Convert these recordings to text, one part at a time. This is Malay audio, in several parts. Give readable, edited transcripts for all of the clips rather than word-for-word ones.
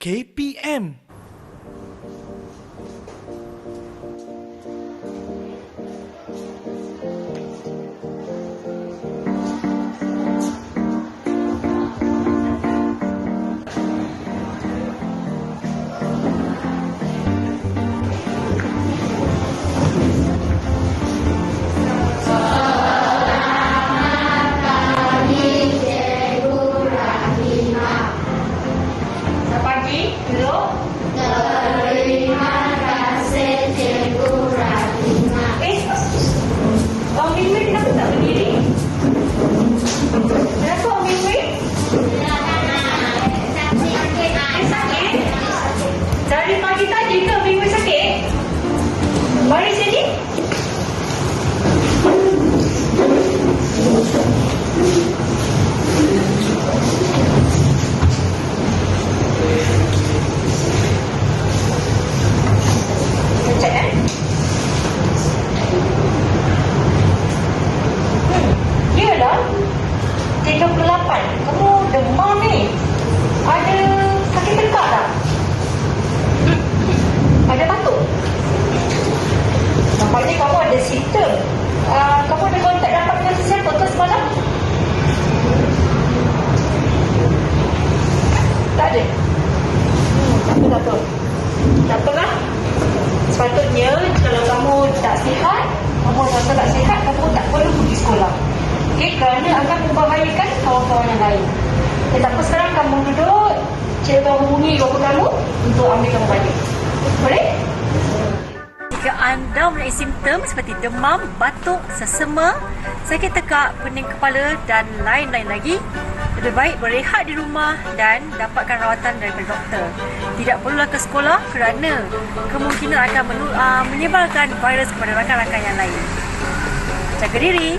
KPM. Sepatutnya kalau kamu tak sihat, kamu rasa tak sihat, kamu tak perlu pergi sekolah. Okey, kerana akan membahayakan kawan-kawan yang lain. Tapi sekarang kamu duduk, cikgu hubungi bapa kamu untuk ambil kamu balik. Boleh? Jika anda mempunyai simptom seperti demam, batuk, sesama, sakit tekak, pening kepala dan lain-lain lagi, lebih baik berehat di rumah dan dapatkan rawatan daripada doktor. Tidak perlulah ke sekolah kerana kemungkinan akan menyebarkan virus kepada rakan-rakan yang lain. Jaga diri.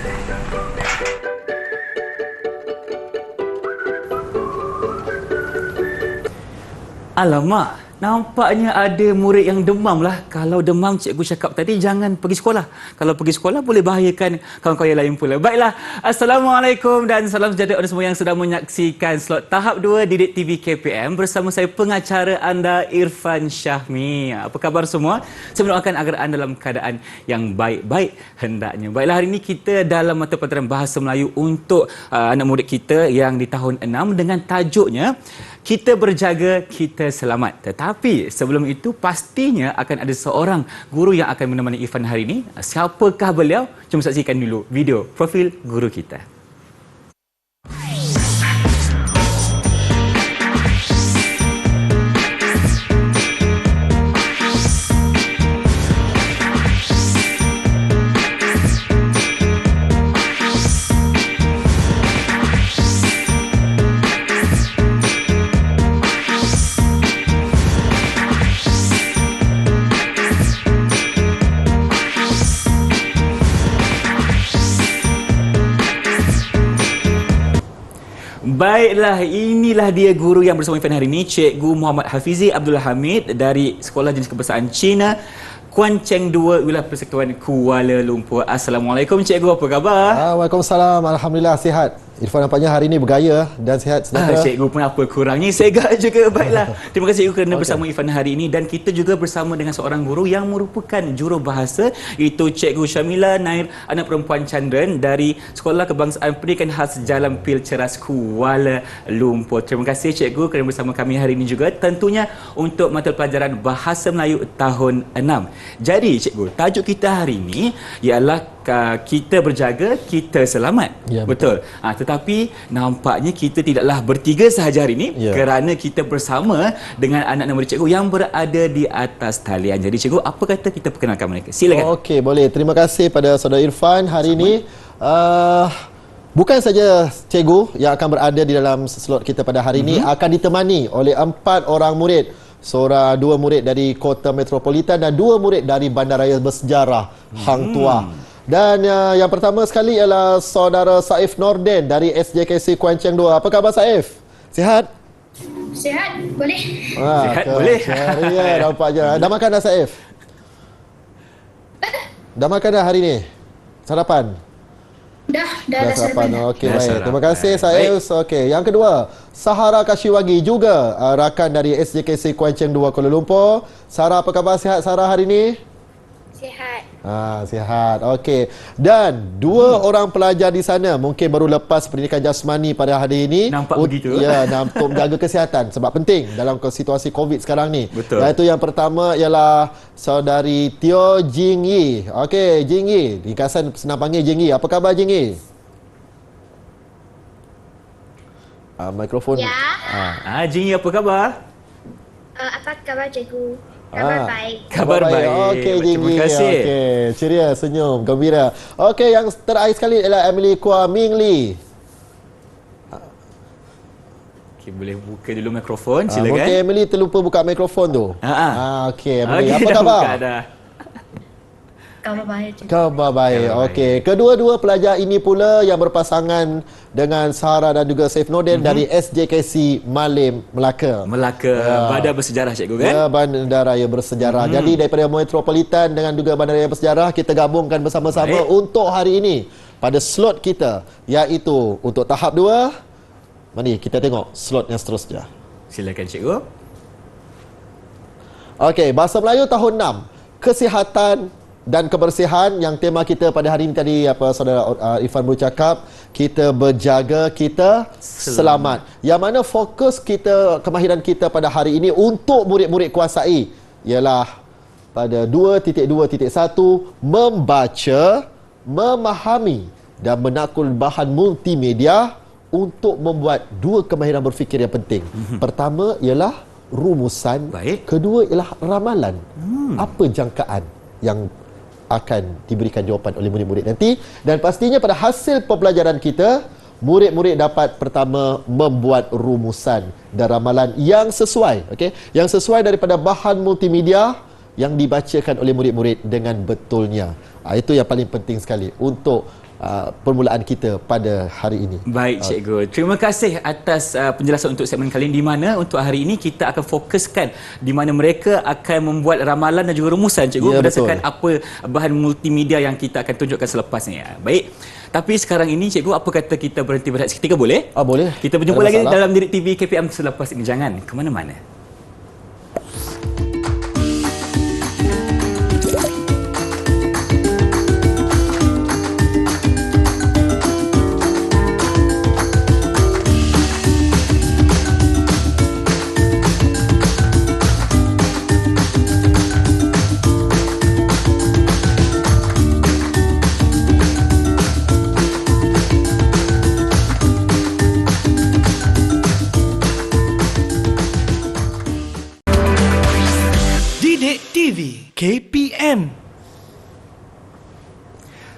Alamak, nampaknya ada murid yang demam lah. Kalau demam, cikgu cakap tadi jangan pergi sekolah. Kalau pergi sekolah boleh bahayakan kawan-kawan yang lain pula. Baiklah, Assalamualaikum dan salam sejahtera kepada semua yang sedang menyaksikan slot tahap 2 Didik TV KPM bersama saya pengacara anda Irfan Syahmi. Apa khabar semua? Saya mendoakan agar anda dalam keadaan yang baik-baik hendaknya. Baiklah, hari ini kita dalam mata pelajaran Bahasa Melayu untuk anak murid kita yang di tahun 6 dengan tajuknya Kita Berjaga, Kita Selamat. Tetapi sebelum itu pastinya akan ada seorang guru yang akan menemani Irfan hari ini. Siapakah beliau? Jom saksikan dulu video profil guru kita. Baiklah, inilah dia guru yang bersama Irfan hari ini, Cikgu Muhammad Hafizi Abdul Hamid dari Sekolah Jenis Kebahasaan Cina, Kuan Cheng 2, Wilayah Persekutuan Kuala Lumpur. Assalamualaikum Cikgu, apa khabar? Waalaikumsalam, Alhamdulillah sihat. Irfan nampaknya hari ini bergaya dan sihat sejahtera. Cikgu pun apa kurangnya, segak juga. Baiklah, terima kasih Cikgu kerana bersama Irfan hari ini. Dan kita juga bersama dengan seorang guru yang merupakan jurubahasa, iaitu Cikgu Syamila Nair, anak perempuan Chandran dari Sekolah Kebangsaan Pendidikan Khas Jalan Pil Ceras Kuala Lumpur. Terima kasih Cikgu kerana bersama kami hari ini juga, tentunya untuk mata pelajaran Bahasa Melayu tahun 6. Jadi Cikgu, tajuk kita hari ini ialah Kita Berjaga, Kita Selamat. Ya, betul. Tetapi nampaknya kita tidaklah bertiga sahaja hari ini, kerana kita bersama dengan anak-anak murid cikgu yang berada di atas talian. Jadi cikgu, apa kata kita perkenalkan mereka? Silakan. Okey, boleh. Terima kasih pada saudara Irfan hari ini. Bukan saja cikgu yang akan berada di dalam slot kita pada hari ini, akan ditemani oleh 4 orang murid. 2 murid dari Kota Metropolitan dan 2 murid dari Bandaraya Bersejarah Hang Tuah. Dan yang pertama sekali ialah saudara Saif Norden dari SJKC Kuan Cheng 2. Apa khabar Saif? Sihat? Sihat, boleh. Sihat, boleh. Ya, nampaknya. Dah makan dah Saif? Dah makan dah hari ni? Sarapan? Dah Dah sarapan. sarapan. Okey, Dah baik. sarapan. Terima kasih Saiz. Okey, yang kedua, Sahara Kashiwagi juga rakan dari SJKC Kuan Cheng 2 Kuala Lumpur. Sarah, apa khabar? Sihat Sarah hari ini? Sihat. Sihat. Okey. Dan dua orang pelajar di sana mungkin baru lepas pendidikan jasmani pada hari ini. Nampak begitu. Ya, untuk menjaga kesihatan sebab penting dalam situasi COVID sekarang ni. Betul. Iaitu yang pertama ialah saudari Teo Jing Yi. Okey, Jing Yi. Ringkasan senang panggil Jing Yi. Apa khabar Jing Yi? Mikrofon. Ya. Jing, apa khabar? Apa kabar cikgu? Kabar baik. Kabar baik. Okey, Terima Jing Yi. kasih. Okey, ceria, senyum, gembira. Okey, yang terakhir sekali ialah Emily Kua Ming Lee. Okey, boleh buka dulu mikrofon, Mungkin silakan. Emily terlupa buka mikrofon tu. Okey, Emily. Okey, Apa dah khabar? buka dah. Kabar baik cikgu. Khabar baik. Khabar Okey. Kedua-dua pelajar ini pula yang berpasangan dengan Sarah dan juga Saif Nordin dari SJKC Malim, Melaka. Melaka, Bandar Bersejarah cikgu kan? Ya, bandaraya bersejarah. Jadi daripada Metropolitan dengan juga bandaraya bersejarah, kita gabungkan bersama-sama Baik. untuk hari ini pada slot kita, iaitu untuk tahap 2. Mari kita tengok slot yang seterusnya. Silakan cikgu. Okey, Bahasa Melayu tahun 6. Kesihatan dan kebersihan, yang tema kita pada hari ini tadi apa saudara Irfan bercakap, kita berjaga, kita selamat. Yang mana fokus kita, kemahiran kita pada hari ini untuk murid-murid kuasai ialah pada 2.2.1 membaca, memahami dan menakul bahan multimedia untuk membuat dua kemahiran berfikir yang penting. Pertama ialah rumusan, Baik. kedua ialah ramalan. Apa jangkaan yang akan diberikan jawapan oleh murid-murid nanti, dan pastinya pada hasil pembelajaran kita, murid-murid dapat pertama membuat rumusan dan ramalan yang sesuai, okey, yang sesuai daripada bahan multimedia yang dibacakan oleh murid-murid dengan betulnya. Itu yang paling penting sekali untuk permulaan kita pada hari ini. Baik cikgu. Terima kasih atas penjelasan untuk segmen kali ini, di mana untuk hari ini kita akan fokuskan di mana mereka akan membuat ramalan dan juga rumusan cikgu, Ya, berdasarkan betul. apa bahan multimedia yang kita akan tunjukkan selepas ni. Baik. Tapi sekarang ini cikgu, apa kata kita berhenti berehat seketika, boleh? Boleh. Kita berjumpa Tak ada lagi masalah. dalam Didik TV KPM selepas ini. Jangan ke mana-mana. Didik TV KPM.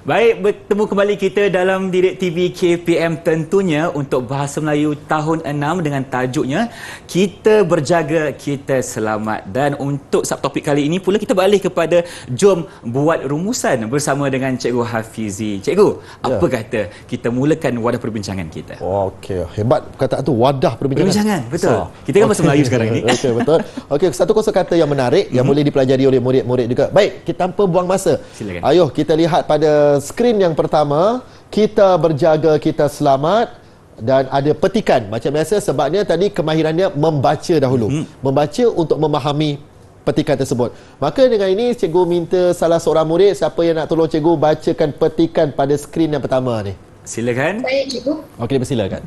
Baik, bertemu kembali kita dalam Didik TV KPM, tentunya untuk Bahasa Melayu tahun 6 dengan tajuknya Kita Berjaga, Kita Selamat. Dan untuk subtopik kali ini pula kita beralih kepada Jom Buat Rumusan bersama dengan Cikgu Hafizi. Cikgu, apa kata kita mulakan wadah perbincangan kita? Okey, hebat perkataan tu, wadah perbincangan. Perbincangan, betul. Kita kan Bahasa Melayu sekarang ni. Okey, betul. Okey, satu kosakata yang menarik yang boleh dipelajari oleh murid-murid juga. Baik, kita tanpa buang masa. Silakan. Ayuh kita lihat pada skrin yang pertama, kita berjaga, kita selamat, dan ada petikan. Macam biasa, sebabnya tadi kemahirannya membaca dahulu. Membaca untuk memahami petikan tersebut. Maka dengan ini cikgu minta salah seorang murid, siapa yang nak tolong cikgu bacakan petikan pada skrin yang pertama ni. Silakan. Baik cikgu. Okey, dipersilakan.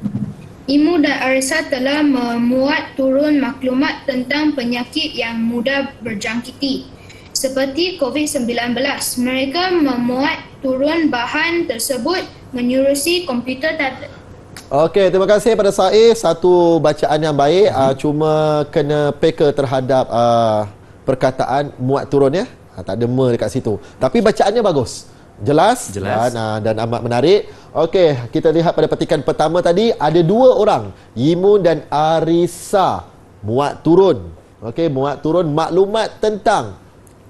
Imu dan Arisa telah memuat turun maklumat tentang penyakit yang mudah berjangkiti seperti COVID-19. Mereka memuat turun bahan tersebut menerusi komputer tablet. Okey, terima kasih pada Saif. Satu bacaan yang baik. Cuma kena peka terhadap perkataan muat turun ya. Tak ada me dekat situ. Tapi bacaannya bagus. Jelas. Dan amat menarik. Okey, kita lihat pada petikan pertama tadi ada dua orang, Yimun dan Arisa, muat turun. Okey, muat turun maklumat tentang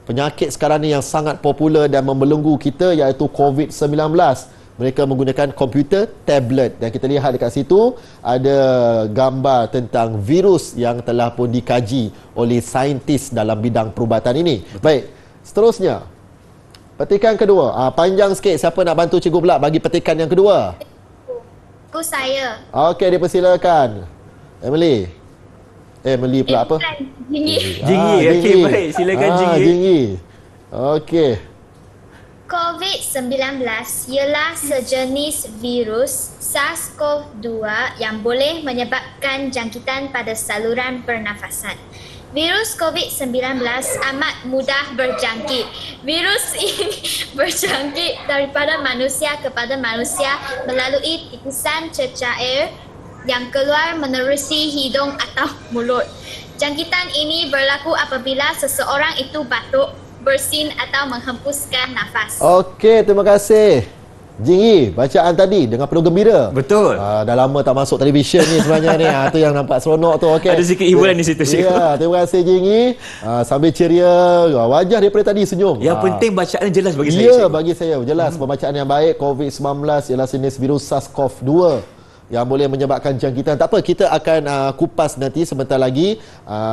penyakit sekarang ni yang sangat popular dan membelenggu kita, iaitu COVID-19. Mereka menggunakan komputer tablet, dan kita lihat dekat situ ada gambar tentang virus yang telah pun dikaji oleh saintis dalam bidang perubatan ini. Baik, seterusnya Petikan kedua. Panjang sikit. Siapa nak bantu cikgu pula bagi petikan yang kedua? Ku saya. Okey, dipersilakan. Emily pula apa? Jinggi. Jinggi. Okey, baik. Silakan Jinggi. Jinggi. Okey. COVID-19 ialah sejenis virus SARS-CoV-2 yang boleh menyebabkan jangkitan pada saluran pernafasan. Virus COVID-19 amat mudah berjangkit. Virus ini berjangkit daripada manusia kepada manusia melalui titisan cecair yang keluar menerusi hidung atau mulut. Jangkitan ini berlaku apabila seseorang itu batuk, bersin atau menghempuskan nafas. Okey, terima kasih. Jinggi, bacaan tadi dengan penuh gembira. Betul. Dah lama tak masuk televisyen ni sebenarnya ni. Tu yang nampak seronok tu. Okey. Ada sikit hiburan di situ, cikgu. Ya, terima kasih Jinggi. Sambil ceria. Wajah daripada tadi senyum. Yang penting bacaan jelas bagi saya, Ya, cikgu. bagi saya jelas pembacaan yang baik. COVID-19 ialah jenis virus SARS-CoV-2 yang boleh menyebabkan jangkitan. Tak apa, kita akan kupas nanti sebentar lagi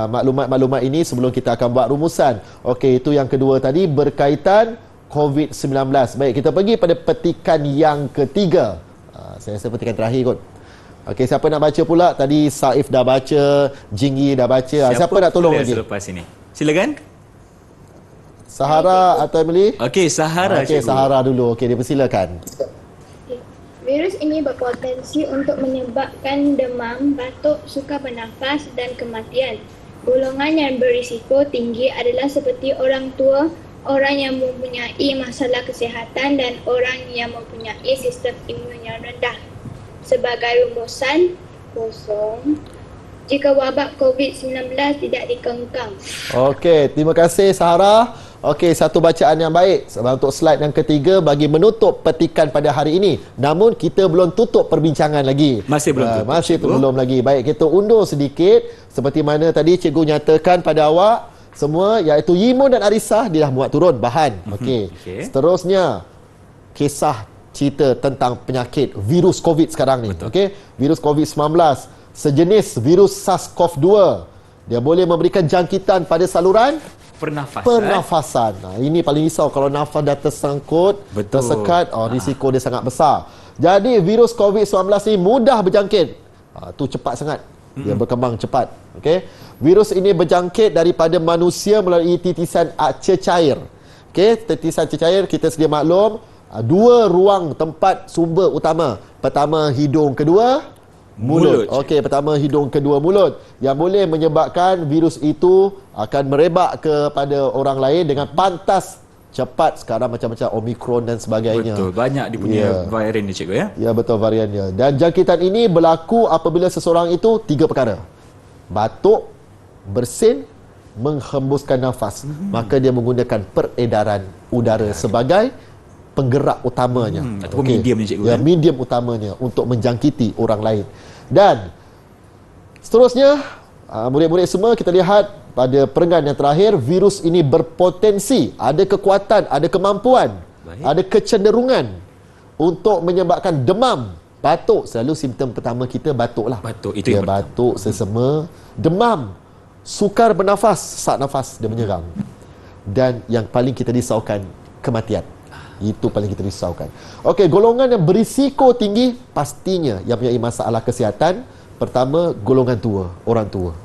maklumat-maklumat ini sebelum kita akan buat rumusan. Okey, itu yang kedua tadi berkaitan COVID-19. Baik, kita pergi pada petikan yang ketiga. Saya rasa petikan terakhir kot. Okey, siapa nak baca pula? Tadi Saif dah baca, Jinggi dah baca. Siapa nak tolong lagi? Selepas ini. Silakan. Sahara atau Emily? Okey, Sahara, Okey, cikgu. Sahara dulu. Okey, dipersilakan. Virus ini berpotensi untuk menyebabkan demam, batuk, sukar bernafas dan kematian. Golongan yang berisiko tinggi adalah seperti orang tua, orang yang mempunyai masalah kesihatan dan orang yang mempunyai sistem imun yang rendah. Sebagai rumusan, kosong jika wabak COVID-19 tidak dikengkang. Okey, terima kasih Sahara. Okey, satu bacaan yang baik untuk slide yang ketiga bagi menutup petikan pada hari ini. Namun kita belum tutup perbincangan lagi. Masih belum tutup, Masih cikgu. belum lagi. Baik, kita undur sedikit seperti mana tadi cikgu nyatakan pada awak semua, iaitu Yimun dan Arisah dia dah muat turun bahan. Okey. Okey. Seterusnya kisah cerita tentang penyakit virus COVID sekarang ni. Okey, virus COVID-19 sejenis virus SARS-CoV-2. Dia boleh memberikan jangkitan pada saluran pernafasan. Ini paling risau kalau nafas dah tersangkut, Betul. tersekat, risiko dia sangat besar. Jadi virus COVID-19 ni mudah berjangkit. Tu cepat sangat. Dia berkembang cepat. Okey. Virus ini berjangkit daripada manusia melalui titisan cecair. Okey, titisan cecair kita sedia maklum, dua ruang tempat sumber utama. Pertama hidung, kedua mulut. Okey, pertama hidung, kedua mulut, yang boleh menyebabkan virus itu akan merebak kepada orang lain dengan pantas cepat. Sekarang macam-macam Omicron dan sebagainya. Betul, banyak dia punya varian ni, cikgu, ya. Ya, betul variannya. Dan jangkitan ini berlaku apabila seseorang itu tiga perkara. Batuk, bersin, menghembuskan nafas. Maka dia menggunakan peredaran udara sebagai penggerak utamanya. Ataupun medium ni, cikgu, Ya, kan? medium utamanya untuk menjangkiti orang lain. Dan seterusnya, murid-murid semua, kita lihat pada perenggan yang terakhir, virus ini berpotensi, ada kekuatan, ada kemampuan, ada kecenderungan untuk menyebabkan demam, batuk. Selalu simptom pertama kita batuk lah. Batuk, itu dia yang pertama. batuk, sesama, demam, sukar bernafas, sesak nafas dia menyerang. Dan yang paling kita risaukan, kematian. Itu paling kita risaukan. Okey, golongan yang berisiko tinggi pastinya yang mempunyai masalah kesihatan. Pertama, golongan tua, orang tua.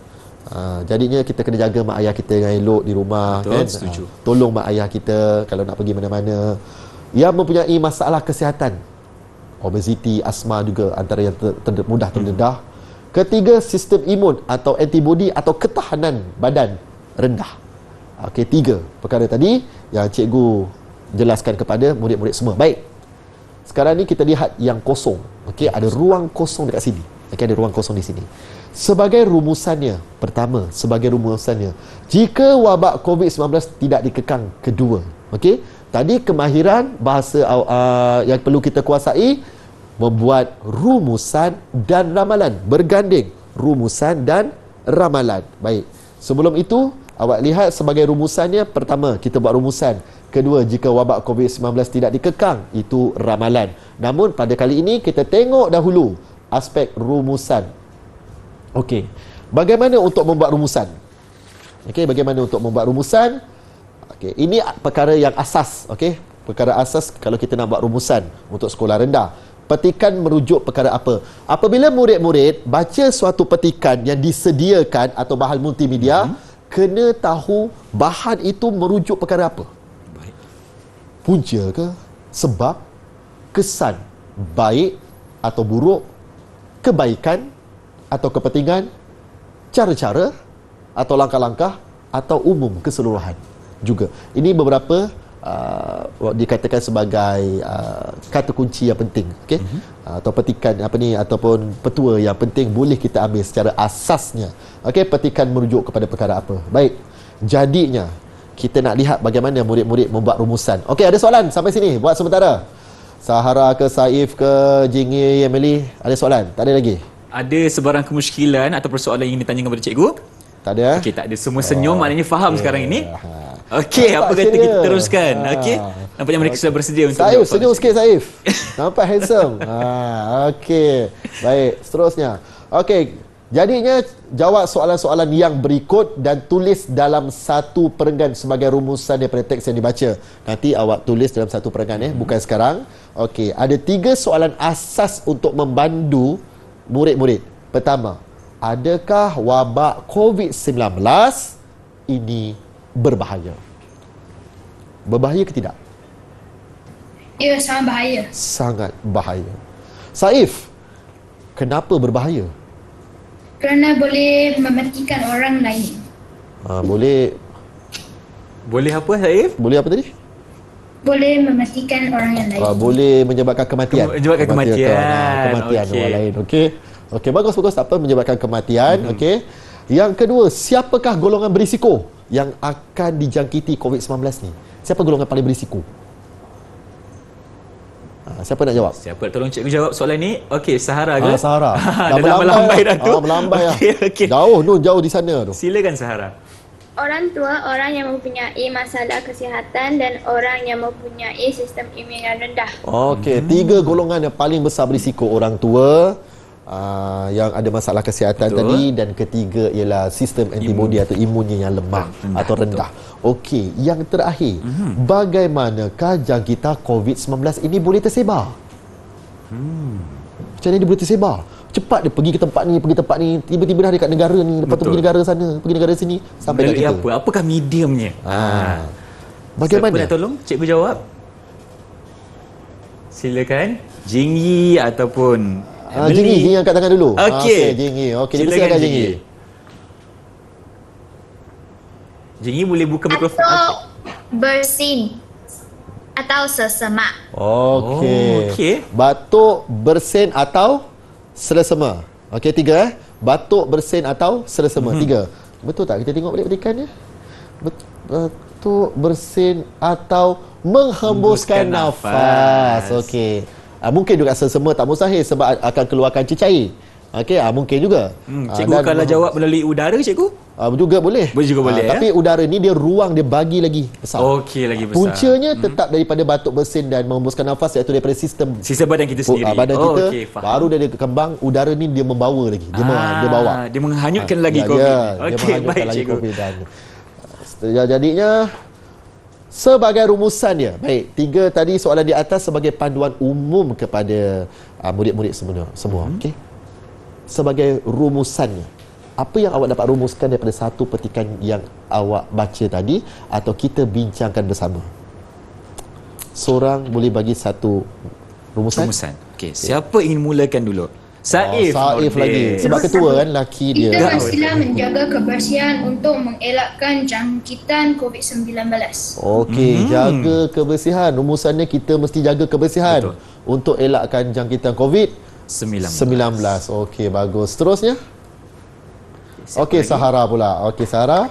Jadinya kita kena jaga mak ayah kita dengan elok di rumah. Betul, kan? setuju. Tolong mak ayah kita kalau nak pergi mana-mana. Yang mempunyai masalah kesihatan, obesiti, asma juga antara yang mudah terdedah. Ketiga, sistem imun atau antibodi atau ketahanan badan rendah. Okey, tiga perkara tadi yang cikgu jelaskan kepada murid-murid semua. Baik. Sekarang ni kita lihat yang kosong. Okey, ada ruang kosong dekat sini. Okey, ada ruang kosong di sini. Sebagai rumusannya, pertama, sebagai rumusannya, jika wabak COVID-19 tidak dikekang, kedua. Okey, tadi kemahiran bahasa yang perlu kita kuasai, membuat rumusan dan ramalan, berganding rumusan dan ramalan. Baik. Sebelum itu, awak lihat sebagai rumusannya, pertama, kita buat rumusan. Kedua, jika wabak COVID-19 tidak dikekang, itu ramalan. Namun pada kali ini kita tengok dahulu aspek rumusan. Okey. Bagaimana untuk membuat rumusan? Okey, bagaimana untuk membuat rumusan? Okey, ini perkara yang asas, okey. Perkara asas kalau kita nak buat rumusan untuk sekolah rendah. Petikan merujuk perkara apa? Apabila murid-murid baca suatu petikan yang disediakan atau bahan multimedia, kena tahu bahan itu merujuk perkara apa. Baik. Punca ke? Sebab? Kesan? Baik atau buruk? Kebaikan atau kepentingan? Cara-cara atau langkah-langkah atau umum keseluruhan juga. Ini beberapa dikatakan sebagai kata kunci yang penting, okey, atau petikan ataupun petua yang penting boleh kita ambil secara asasnya. Okey, petikan merujuk kepada perkara apa. Baik, jadinya kita nak lihat bagaimana murid-murid membuat rumusan. Okey, ada soalan sampai sini buat sementara. Sahara ke Saif ke Jingi, Emily, ada soalan? Tak ada lagi? Ada sebarang kemusykilan atau persoalan yang ditanyakan kepada cikgu? Tak ada? Okey, tak ada. Semua senyum, maknanya faham sekarang ini. Okey, apa kata kita teruskan? Okey. Nampaknya mereka sudah bersedia untuk Saif, jawab soalan senyum cikgu. sikit Saif. Nampak handsome. Okey. Baik, seterusnya. Okey, jadinya jawab soalan-soalan yang berikut dan tulis dalam satu perenggan sebagai rumusan daripada teks yang dibaca. Nanti awak tulis dalam satu perenggan, bukan sekarang. Okey, ada 3 soalan asas untuk membantu murid-murid. Pertama, adakah wabak COVID-19 ini berbahaya? Berbahaya ke tidak? Ia sangat bahaya. Sangat bahaya. Saif, kenapa berbahaya? Kerana boleh mematikan orang lain. Boleh Apa, Saif? boleh apa tadi? Boleh mematikan orang yang lain. Boleh menyebabkan kematian. Menyebabkan kematian. Kematian Okey. orang lain. Okey. Okey, bagus tak apa menyebabkan kematian. Okey. Yang kedua, siapakah golongan berisiko yang akan dijangkiti COVID-19 ni? Siapa golongan paling berisiko? Siapa nak jawab? Siapa tolong cikgu jawab soalan ni? Okey, Sahara ke? Sahara. Dah melambai dah tu. Melambai dah. Okey. Jauh di sana tu. Silakan Sahara. Orang tua, orang yang mempunyai masalah kesihatan dan orang yang mempunyai sistem imun yang rendah. Okey, 3 golongan yang paling besar berisiko. Orang tua, yang ada masalah kesihatan tadi, dan ketiga ialah sistem antibody atau imunnya yang lemah atau rendah. Okey, yang terakhir, bagaimanakah jangkitan COVID-19 ini boleh tersebar? Macam mana dia boleh tersebar? Cepat dia pergi ke tempat ni, tiba-tiba dah dekat negara ni, lepas tu pergi negara sana, pergi negara sini, sampai kat kita. Apakah mediumnya? Bagaimana? Siapa nak tolong cikgu jawab? Silakan. Jingyi ataupun Jingyi angkat tangan dulu. Okey. Jingyi. Okey, Silakan Jingyi. Jingyi boleh buka mikrofon. Atau bersin atau sesemak. Okey. Batuk, bersin atau selesema. Okey, 3 Batuk, bersin atau selesema. 3. Betul tak? Kita tengok balik petikannya. Batuk, bersin atau menghembuskan nafas. Okey. Mungkin juga selesema tak mustahil sebab akan keluarkan cecair. Okey, mungkin juga. Cikgu kalau jawab melalui udara, cikgu? Juga boleh. Tapi udara ni dia ruang dia bagi lagi besar. Okey, lagi besar. Puncanya tetap daripada batuk, bersin dan menghembuskan nafas, iaitu daripada sistem badan kita sendiri. Badan kita. Okey, faham. Baru dia kembang, udara ni dia membawa lagi. Dia bawa. Dia menghanyutkan lagi COVID. Dia Okey, menghanyutkan baik lagi cikgu. COVID dan jadinya sebagai rumusan dia. Baik, 3 tadi soalan di atas sebagai panduan umum kepada murid-murid semua. Okey. Sebagai rumusannya, apa yang awak dapat rumuskan daripada satu petikan yang awak baca tadi atau kita bincangkan bersama? Seorang boleh bagi satu rumusan? Okey, siapa ingin mulakan dulu? Saif. Saif lagi. Sebab ketua kan laki dia. Kita mestilah menjaga kebersihan untuk mengelakkan jangkitan COVID-19. Okey, jaga kebersihan. Rumusannya kita mesti jaga kebersihan. Betul. Untuk elakkan jangkitan COVID-19. Okey, bagus. Seterusnya? Okey, Sahara pula. Okey, Sahara.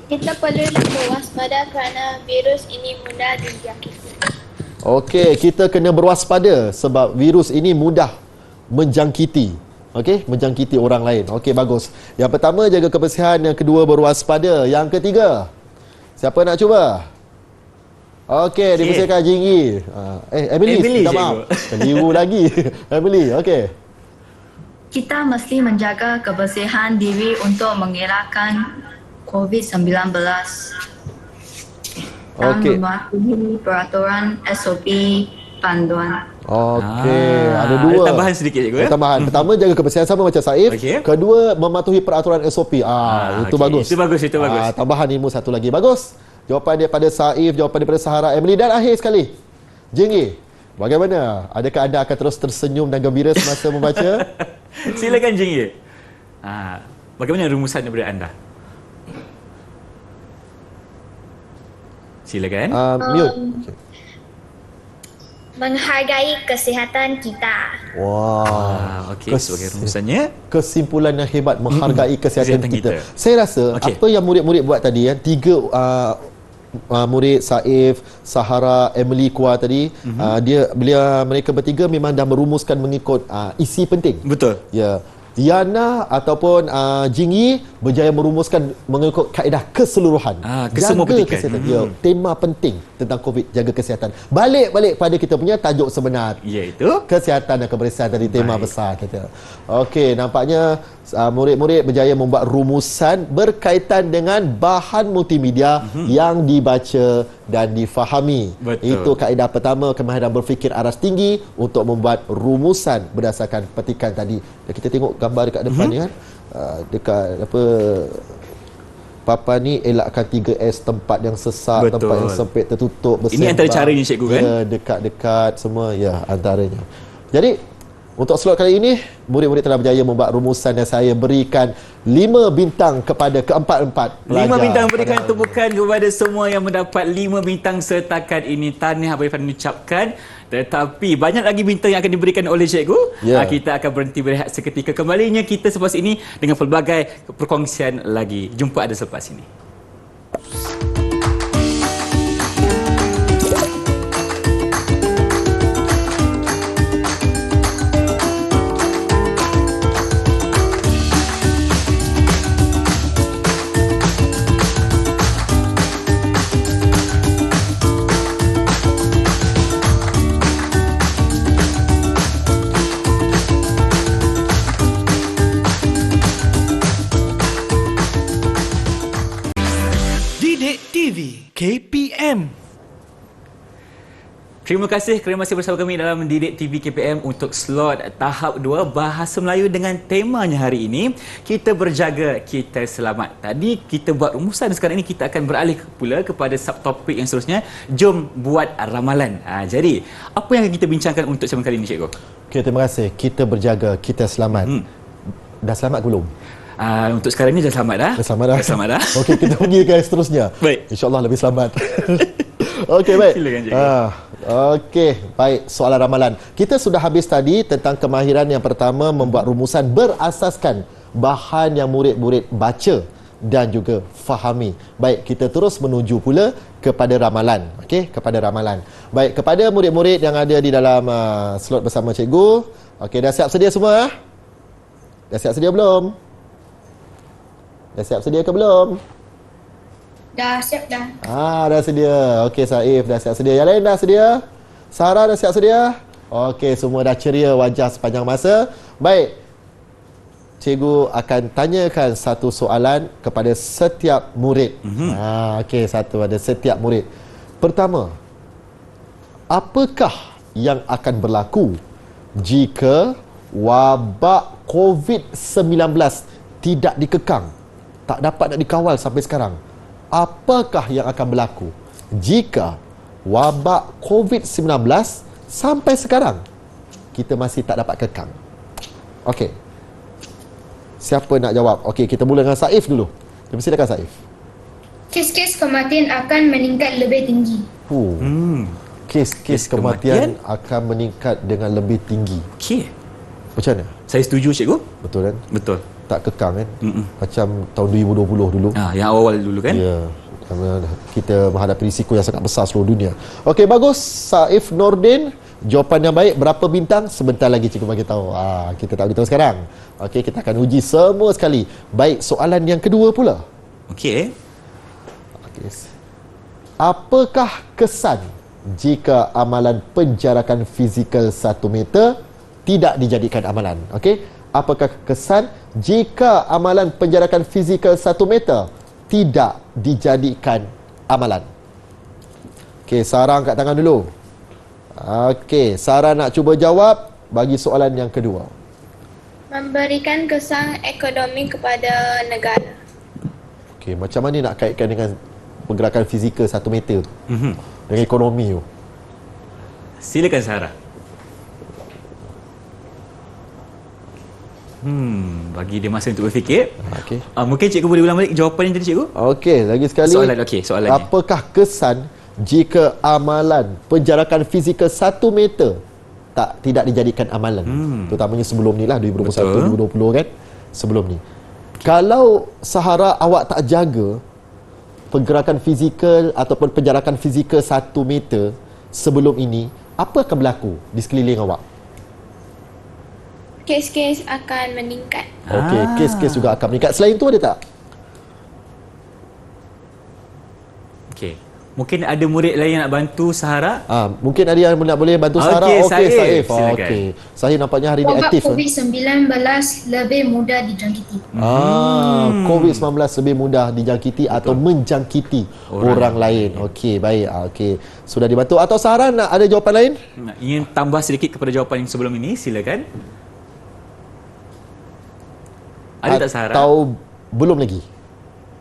Kita perlulah berwaspada kerana virus ini mudah dijangkiti. Okey, kita kena berwaspada sebab virus ini mudah menjangkiti. Okey, menjangkiti orang lain. Okey, bagus. Yang pertama, jaga kebersihan. Yang kedua, berwaspada. Yang ketiga, siapa nak cuba? Okey, dipersilakan Jingyi. Emily, minta maaf. Keliru lagi. Emily, okey. Kita mesti menjaga kebersihan diri untuk mengelakkan COVID-19. dan Okey. mematuhi peraturan SOP panduan. Okey, ada dua. Ada tambahan sedikit cikgu ya. Tambahan. Pertama, jaga kebersihan sama macam Saif. Okey. Kedua, mematuhi peraturan SOP. Itu okey. bagus. Itu bagus, itu bagus. Tambahan ilmu satu lagi. Bagus. Jawapan daripada Saif, jawapan daripada Sahara, Emily. Dan akhir sekali, Jinggi, bagaimana? Adakah anda akan terus tersenyum dan gembira semasa membaca? Silakan Jinggi. Bagaimana rumusan daripada anda? Silakan. Mute. Menghargai kesihatan kita. Wah. Okey, sebagai rumusannya. Kesimpulan yang hebat, menghargai kesihatan Kesihatan kita. kita. Saya rasa Okey. apa yang murid-murid buat tadi, yang tiga murid Saif, Sahara, Emily keluar tadi, mereka bertiga memang dah merumuskan mengikut isi penting. Betul. Ya. Yana ataupun Jingyi berjaya merumuskan mengikut kaedah keseluruhan. kesemua Jaga petikan. kesihatan. Ya, tema penting tentang COVID, jaga kesihatan. Balik pada kita punya tajuk sebenar. Iaitu Kesihatan dan kebersihan tadi, tema Baik. besar kita. Okey, nampaknya murid-murid berjaya membuat rumusan berkaitan dengan bahan multimedia yang dibaca dan difahami. Betul. Itu kaedah pertama, kemahiran berfikir aras tinggi untuk membuat rumusan berdasarkan petikan tadi. Dan kita tengok gambar dekat depan ni kan. Dekat apa, papan ni elakkan 3S, tempat yang sesak, Betul. tempat yang sempit, tertutup, bersembang. Ini antara caranya, cikgu, kan? Ya, dekat-dekat semua, ya, antaranya. Jadi untuk slot kali ini, murid-murid telah berjaya membuat rumusan dan saya berikan 5 bintang kepada keempat-empat pelajar. 5 bintang, berikan tepukan kepada semua yang mendapat 5 bintang setakat ini. Tahniah boleh ucapkan. Tetapi banyak lagi bintang yang akan diberikan oleh cikgu. Ya. Kita akan berhenti berehat seketika. Kembalinya kita selepas ini dengan pelbagai perkongsian lagi. Jumpa ada selepas ini. Didik TV KPM. Terima kasih kerana masih bersama kami dalam Didik TV KPM untuk slot tahap 2 Bahasa Melayu dengan temanya hari ini, kita berjaga, kita selamat. Tadi kita buat rumusan, sekarang ini kita akan beralih pula kepada subtopik yang seterusnya. Jom buat ramalan. Jadi, apa yang kita bincangkan untuk segmen kali ini, cikgu? Okey, terima kasih. Kita berjaga, kita selamat. Dah selamat ke belum? Untuk sekarang ini dah selamat dah. Dah selamat dah. Dah selamat dah. Okey, kita pergi ke yang seterusnya. Baik. InsyaAllah lebih selamat. Okey, baik. Silakan, cikgu. Okey, baik. Soalan ramalan. Kita sudah habis tadi tentang kemahiran yang pertama, membuat rumusan berasaskan bahan yang murid-murid baca dan juga fahami. Baik, kita terus menuju pula kepada ramalan. Okey, kepada ramalan. Baik, kepada murid-murid yang ada di dalam slot bersama cikgu. Okey, dah siap sedia semua? Dah siap sedia belum? Dah siap sedia ke belum? Dah siap dah. Dah sedia. Okey, Saif dah siap sedia. Yang lain dah sedia? Sarah dah siap sedia? Okey, semua dah ceria wajah sepanjang masa. Baik. Cikgu akan tanyakan satu soalan kepada setiap murid. Okey, satu ada setiap murid. Pertama, apakah yang akan berlaku jika wabak COVID-19 tidak dikekang, tak dapat nak dikawal sampai sekarang? Apakah yang akan berlaku jika wabak COVID-19 sampai sekarang kita masih tak dapat kekang? Okey. Siapa nak jawab? Okey, kita mula dengan Saif dulu. Silakan Saif. Kes-kes kematian akan meningkat lebih tinggi. Kes kematian akan meningkat dengan lebih tinggi. Okey. Macam mana? Saya setuju, cikgu. Betul kan? Betul. Tak kekang kan? Macam tahun 2020 dulu. Yang awal dulu kan? Ya, kerana kita menghadapi risiko yang sangat besar seluruh dunia. Okey, bagus. Saif Nordin, jawapan yang baik. Berapa bintang? Sebentar lagi cikgu bagi tahu. Kita tak beritahu sekarang. Okey, kita akan uji semua sekali. Baik, soalan yang kedua pula. Okey. Apakah kesan jika amalan penjarakan fizikal 1 meter tidak dijadikan amalan? Okey, apakah kesan jika amalan penjarakan fizikal 1 meter tidak dijadikan amalan? Okey, Sarah angkat tangan dulu. Okey, Sarah nak cuba jawab bagi soalan yang kedua. Memberikan kesan ekonomi kepada negara. Okey, macam mana nak kaitkan dengan pergerakan fizikal 1 meter tu? Dengan ekonomi tu? Silakan Sarah. Bagi dia masa untuk berfikir. Okey. Mungkin cikgu boleh ulang balik jawapan yang tadi cikgu? Okey, lagi sekali. Soalannya. Apakah kesan jika amalan penjarakan fizikal 1 meter tidak dijadikan amalan? Terutamanya sebelum ni lah, 2021, 2020 kan? Sebelum ni. Kalau sehara awak tak jaga pergerakan fizikal ataupun penjarakan fizikal 1 meter sebelum ini, apa akan berlaku di sekeliling awak? Kes-kes akan meningkat. Okey, kes-kes juga akan meningkat. Selain tu ada tak? Okey. Mungkin ada murid lain yang nak bantu Sahara? Mungkin ada yang nak boleh bantu Sarah. Okey, Saif. Okey. Saif nampaknya hari ni Wabak aktif. COVID-19 lebih mudah dijangkiti. COVID-19 lebih mudah dijangkiti atau menjangkiti orang lain. Okey, baik. Okey. Sudah dibantu. Atau Sarah nak ada jawapan lain? Ingin tambah sedikit kepada jawapan yang sebelum ini, silakan. Ada tak Sarah? Atau belum lagi?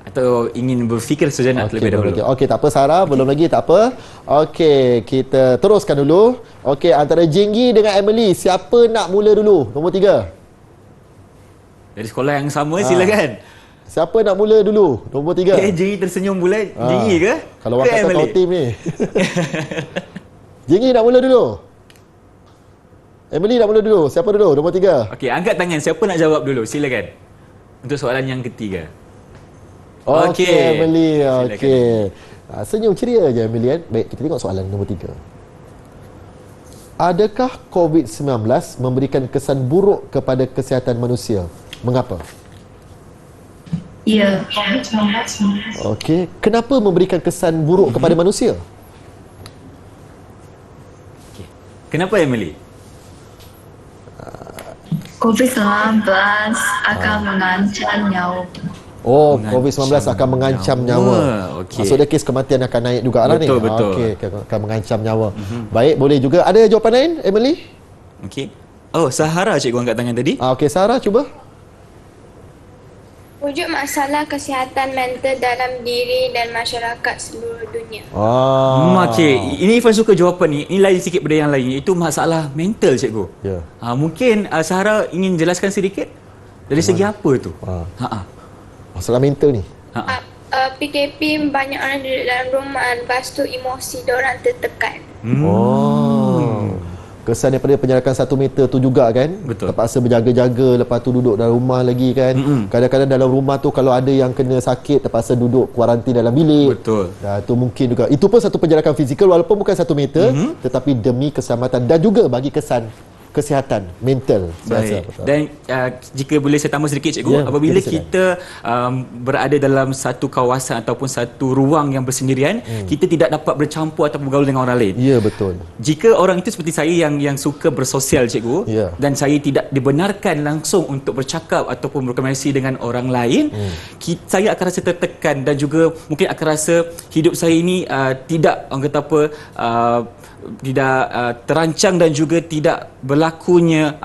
Atau ingin berfikir sejenak terlebih dahulu? Okey, tak apa Sarah, belum lagi, tak apa. Okey, kita teruskan dulu. Okey, antara Jinggi dengan Emily, siapa nak mula dulu? Nombor 3. Dari sekolah yang sama, silakan. Siapa nak mula dulu? Nombor 3. Jinggi tersenyum pula. Jinggi ke? Kalau orang kata kau tim ni. Jinggi nak mula dulu? Emily nak mula dulu? Siapa dulu? Nombor 3. Okey, angkat tangan. Siapa nak jawab dulu? Silakan. Untuk soalan yang ketiga. Okey, Emily. Okey. Senyum ceria je Emily kan. Baik, kita tengok soalan nombor 3. Adakah COVID-19 memberikan kesan buruk kepada kesihatan manusia? Mengapa? Ya. Okey, kenapa memberikan kesan buruk kepada manusia? Okay. Kenapa Emily? COVID-19 akan mengancam nyawa. COVID-19 akan mengancam nyawa. Okey. Maksudnya kes kematian akan naik juga lah ni. Betul. Okey, akan mengancam nyawa. Baik, boleh juga. Ada jawapan lain, Emily? Okey. Sahara cikgu angkat tangan tadi. Okey, Sarah cuba. Wujud masalah kesihatan mental dalam diri dan masyarakat seluruh dunia. Okey, ini Irfan suka jawapan ni. Ini lain sikit pada yang lain. Itu masalah mental cikgu. Ya. Mungkin Sahara ingin jelaskan sedikit dari segi apa tu? Masalah mental ni. PKP banyak orang duduk dalam rumah, lepas tu emosi diorang tertekan. Kesan daripada penjarakan 1 meter tu juga kan. Betul. Terpaksa berjaga-jaga, lepas tu duduk dalam rumah lagi kan. Kadang-kadang dalam rumah tu kalau ada yang kena sakit, terpaksa duduk kuarantin dalam bilik. Betul. Tu mungkin juga. Itu pun satu penjarakan fizikal walaupun bukan 1 meter, tetapi demi keselamatan dan juga bagi kesan kesihatan mental. Baik. Dan jika boleh saya tambah sedikit cikgu, apabila kita berada dalam satu kawasan ataupun satu ruang yang bersendirian, kita tidak dapat bercampur atau bergaul dengan orang lain. Ya, betul. Jika orang itu seperti saya yang suka bersosial cikgu, dan saya tidak dibenarkan langsung untuk bercakap ataupun berkomunikasi dengan orang lain, saya akan rasa tertekan dan juga mungkin akan rasa hidup saya ini tidak, orang kata apa, tidak terancang dan juga tidak berlakunya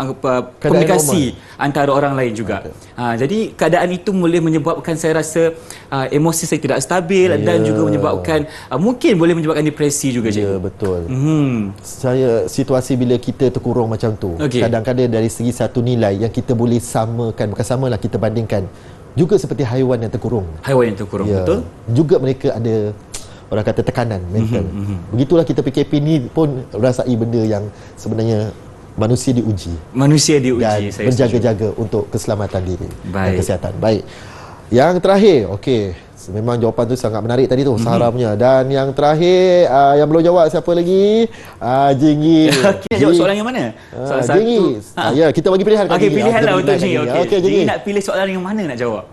komunikasi antara orang lain juga. Jadi keadaan itu boleh menyebabkan saya rasa emosi saya tidak stabil dan juga menyebabkan mungkin boleh menyebabkan depresi juga cikgu. Ya, betul. Saya situasi bila kita terkurung macam tu, kadang-kadang dari segi satu nilai yang kita boleh samakan, bukan samalah, kita bandingkan juga seperti haiwan yang terkurung. Haiwan yang terkurung, betul. Juga mereka ada orang kata tekanan mental. Begitulah kita PKP ni pun rasai benda yang sebenarnya manusia diuji. Dan berjaga-jaga untuk keselamatan diri dan kesihatan. Baik. Yang terakhir, okey. Memang jawapan tu sangat menarik tadi tu, Sahara punya. Dan yang terakhir, yang belum jawab siapa lagi? Jinggi. Okey, jawab soalan yang mana? Soalan Jinggi. Ya, kita bagi pilihan. Okey, pilihanlah untuk Jinggi. Okey, Jinggi nak pilih soalan yang mana nak jawab?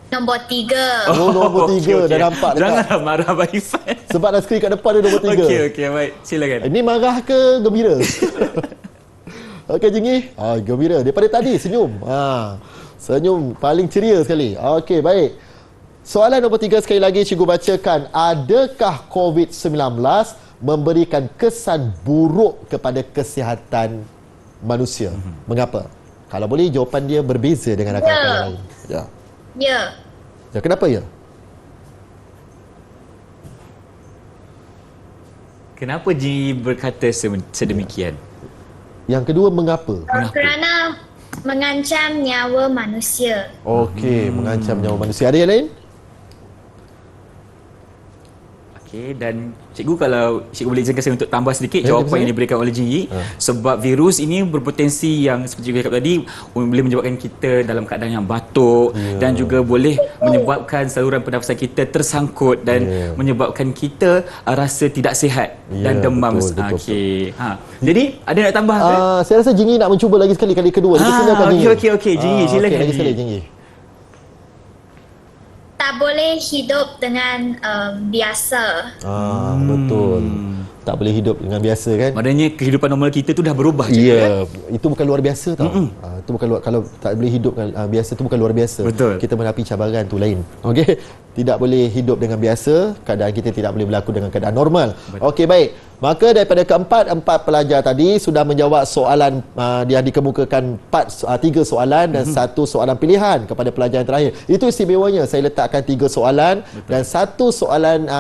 Nombor 3. Nombor 3 dah nampak dekat. Janganlah marah Abang Irfan. Sebab dah skrin kat depan dia nombor 3. Okey, baik. Silakan. Ini marah ke gembira? Okey, Jinggi. Gembira. Daripada tadi senyum. Senyum paling ceria sekali. Okey, baik. Soalan nombor 3 sekali lagi cikgu bacakan. Adakah COVID-19 memberikan kesan buruk kepada kesihatan manusia? Mengapa? Kalau boleh jawapan dia berbeza dengan rakan-rakan yang lain. Ya. Ya. Ya, kenapa ya? Kenapa Ji berkata sedemikian? Yang kedua, mengapa? Kerana mengancam nyawa manusia. Okey, mengancam nyawa manusia. Ada yang lain? Okey, dan cikgu, kalau cikgu boleh izinkan saya untuk tambah sedikit jawapan boleh. yang diberikan oleh Ji. Sebab virus ini berpotensi yang seperti cikgu cakap tadi, boleh menyebabkan kita dalam keadaan yang batuk dan juga boleh menyebabkan saluran pernafasan kita tersangkut dan menyebabkan kita rasa tidak sihat dan demam. Okey. Jadi ada nak tambah ke? Saya rasa Jingi nak mencuba lagi sekali kali kedua. Okey, Jingi, silakan. Lagi sekali Jingi. Tak boleh hidup dengan biasa. Betul. Tak boleh hidup dengan biasa kan? Maknanya kehidupan normal kita tu dah berubah. Ya, itu bukan luar biasa tau. Itu bukan luar, kalau tak boleh hidup dengan biasa tu bukan luar biasa. Betul. Kita menapi cabaran tu lain. Okey. Tidak boleh hidup dengan biasa, keadaan kita tidak boleh berlaku dengan keadaan normal. Okey, baik. Maka daripada empat pelajar tadi sudah menjawab soalan yang dikemukakan 3 soalan dan 1 soalan pilihan kepada pelajar yang terakhir. Itu istimewanya, saya letakkan 3 soalan dan 1 soalan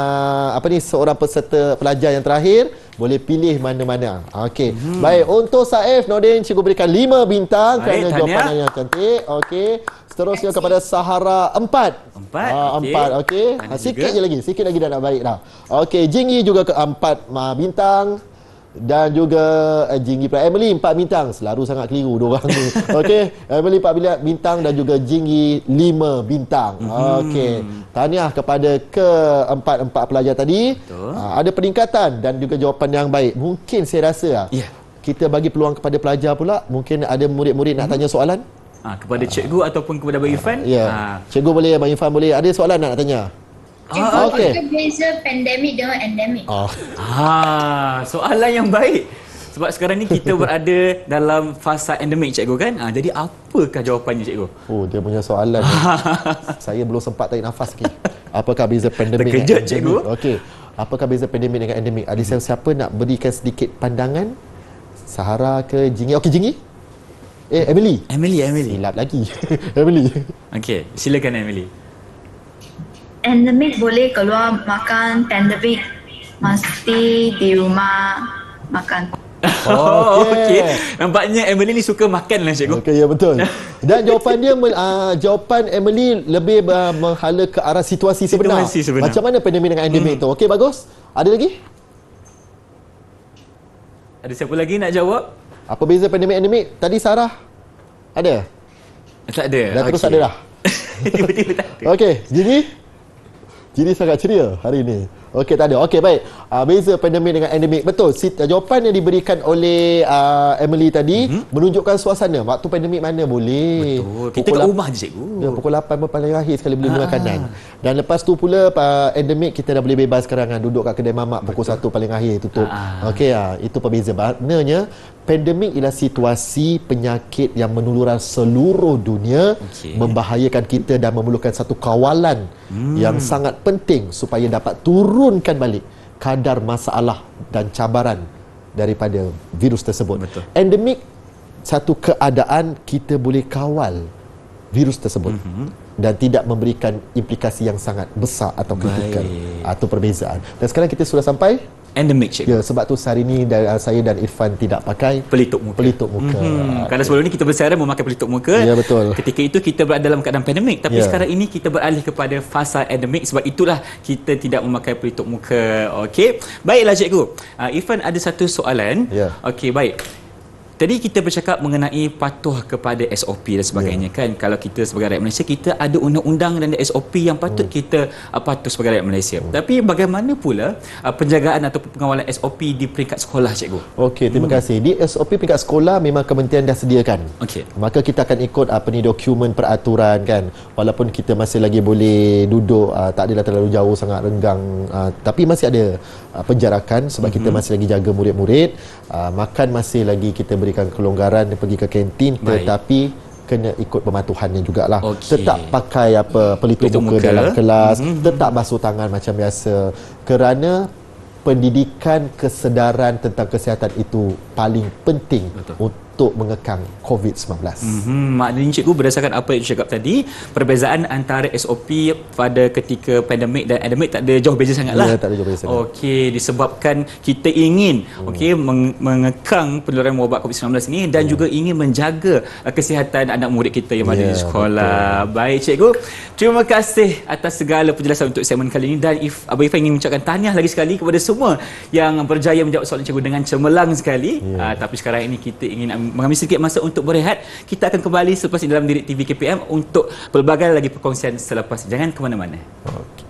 seorang peserta pelajar yang terakhir boleh pilih mana-mana. Okey. Baik, untuk Saif Nordin cikgu berikan 5 bintang kerana jawapan yang cantik. Okey. Seterusnya kepada Sahara 4. 4. Okey. Sikit lagi dah nak baik dah. Okey, Jingi juga ke 4 bintang. Dan juga Jingi pula Emily 4 bintang. Selalu sangat keliru dua orang ni. Okey, Emily 4 bintang dan juga Jingi 5 bintang. Okey. Tahniah kepada keempat pelajar tadi. Ada peningkatan dan juga jawapan yang baik. Mungkin saya rasa kita bagi peluang kepada pelajar pula. Mungkin ada murid-murid nak tanya soalan. Kepada cikgu ataupun kepada Abang Irfan. Cikgu boleh, Abang Irfan boleh. Ada soalan nak tanya? Okey. Apa beza pandemik dengan endemik? Soalan yang baik. Sebab sekarang ni kita berada dalam fasa endemik, cikgu kan? Jadi apakah jawapannya, cikgu? Dia punya soalan. Saya belum sempat tarik nafas lagi. Apakah beza pandemik dengan endemik? Cikgu. Okey. Apakah beza pandemik dengan endemik? Ada siapa nak berikan sedikit pandangan? Sahara ke Jingi? Okey, Jingi. Emily. Silap lagi. Emily. Okey, silakan Emily. Endemik boleh keluar makan, pandemik mesti di rumah makan. Okey. Nampaknya Emily ni suka makan lah, cikgu. Okey, ya betul. Dan jawapan Emily lebih menghala ke arah situasi sebenar. Macam mana pandemik dengan endemik tu? Okey, bagus. Ada lagi? Ada siapa lagi nak jawab? Apa beza pandemik endemik? Tadi Sarah ada? Tak ada. Dah terus ada dah. Tiba-tiba tak ada. Okey, Jadi sangat ceria hari ini. Okey, tak ada. Okey, baik. Beza pandemik dengan endemik. Betul. Jawapan yang diberikan oleh Emily tadi menunjukkan suasana. Waktu pandemik mana boleh. Betul. Kita kat rumah je, cikgu. Ya, pukul 8 pun paling akhir sekali beli makanan. Dan lepas tu pula endemik kita dah boleh bebas sekarang kan. Duduk kat kedai mamak pukul 1 paling akhir tutup. Okey, itu perbeza. Maknanya pandemik ialah situasi penyakit yang menular seluruh dunia, membahayakan kita dan memerlukan satu kawalan yang sangat penting supaya dapat turunkan balik kadar masalah dan cabaran daripada virus tersebut. Betul. Endemik satu keadaan kita boleh kawal virus tersebut dan tidak memberikan implikasi yang sangat besar atau kritikal atau perbezaan. Dan sekarang kita sudah sampai endemik, cikgu. Ya, sebab tu hari ni saya dan Irfan tidak pakai pelitup muka. Kerana sebelum ni kita bersiaran memakai pelitup muka. Ya, betul. Ketika itu kita berada dalam keadaan pandemik, tapi sekarang ini kita beralih kepada fasa endemik, sebab itulah kita tidak memakai pelitup muka. Okey. Baiklah, cikgu. Irfan ada satu soalan. Okey, baik. Tadi kita bercakap mengenai patuh kepada SOP dan sebagainya kan. Kalau kita sebagai rakyat Malaysia, kita ada undang-undang dan SOP yang patut kita patuh sebagai rakyat Malaysia. Tapi bagaimana pula penjagaan atau pengawalan SOP di peringkat sekolah, cikgu? Okey, terima kasih. Di SOP peringkat sekolah memang kementerian dah sediakan. Okey. Maka kita akan ikut dokumen peraturan kan. Walaupun kita masih lagi boleh duduk tak adalah terlalu jauh sangat renggang, tapi masih ada penjarakan sebab kita masih lagi jaga murid-murid. Makan masih lagi kita berikan kelonggaran pergi ke kantin, tetapi kena ikut pematuhannya jugalah. Okey. Tetap pakai pelitup muka dalam kelas, tetap basuh tangan macam biasa, kerana pendidikan kesedaran tentang kesihatan itu paling penting untuk mengekang COVID-19. Maknanya cikgu, berdasarkan apa yang cakap tadi, perbezaan antara SOP pada ketika pandemik dan endemik tak ada jauh beza sangatlah. Ya, tak ada jauh beza sangat. Okey, disebabkan kita ingin mengekang penularan wabak COVID-19 ini dan juga ingin menjaga kesihatan anak murid kita yang ada di sekolah. Betul. Baik cikgu, terima kasih atas segala penjelasan untuk segmen kali ini, dan Abang Irfan ingin mengucapkan tahniah lagi sekali kepada semua yang berjaya menjawab soalan cikgu dengan cemerlang sekali. Tapi sekarang ini kita ingin mengambil sedikit masa untuk berehat. Kita akan kembali selepas ini dalam Didik TV KPM untuk pelbagai lagi perkongsian selepas. Jangan ke mana-mana. Okey.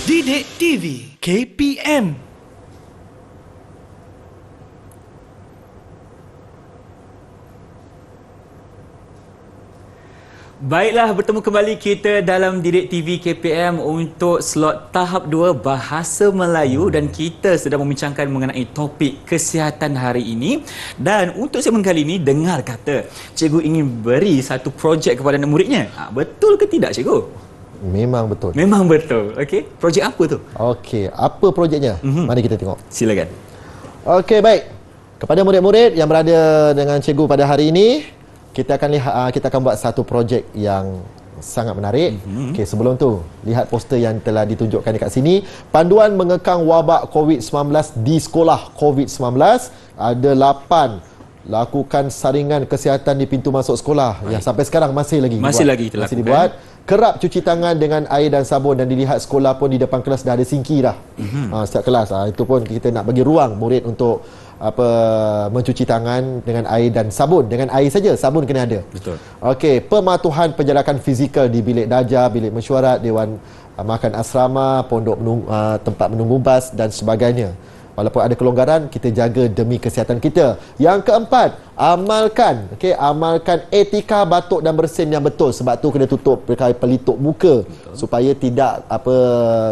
Didik TV KPM. Baiklah, bertemu kembali kita dalam Didik TV KPM untuk slot tahap 2 Bahasa Melayu, dan kita sedang membincangkan mengenai topik kesihatan hari ini. Dan untuk segmen kali ini, dengar kata cikgu ingin beri satu projek kepada anak muridnya. Betul ke tidak cikgu? Memang betul. Memang betul. Okey, projek apa tu? Okey, apa projeknya? Mari kita tengok. Silakan. Okey, baik. Kepada murid-murid yang berada dengan cikgu pada hari ini, kita akan buat satu projek yang sangat menarik. Okey, sebelum tu, lihat poster yang telah ditunjukkan dekat sini. Panduan mengekang wabak COVID-19 di sekolah COVID-19. Ada 8 lakukan saringan kesihatan di pintu masuk sekolah. Yang sampai sekarang masih lagi dibuat. Kerap cuci tangan dengan air dan sabun, dan dilihat sekolah pun di depan kelas dah ada sinki dah. Setiap kelas. Itu pun kita nak bagi ruang murid untuk mencuci tangan dengan air dan sabun. Dengan air saja, sabun kena ada. Betul. Okey, pematuhan penjarakan fizikal di bilik darjah, bilik mesyuarat, dewan makan asrama, pondok tempat menunggu bas dan sebagainya. Walaupun ada kelonggaran, kita jaga demi kesihatan kita. Yang keempat, amalkan etika batuk dan bersin yang betul. Sebab tu kena tutup pakai pelitup muka. Betul.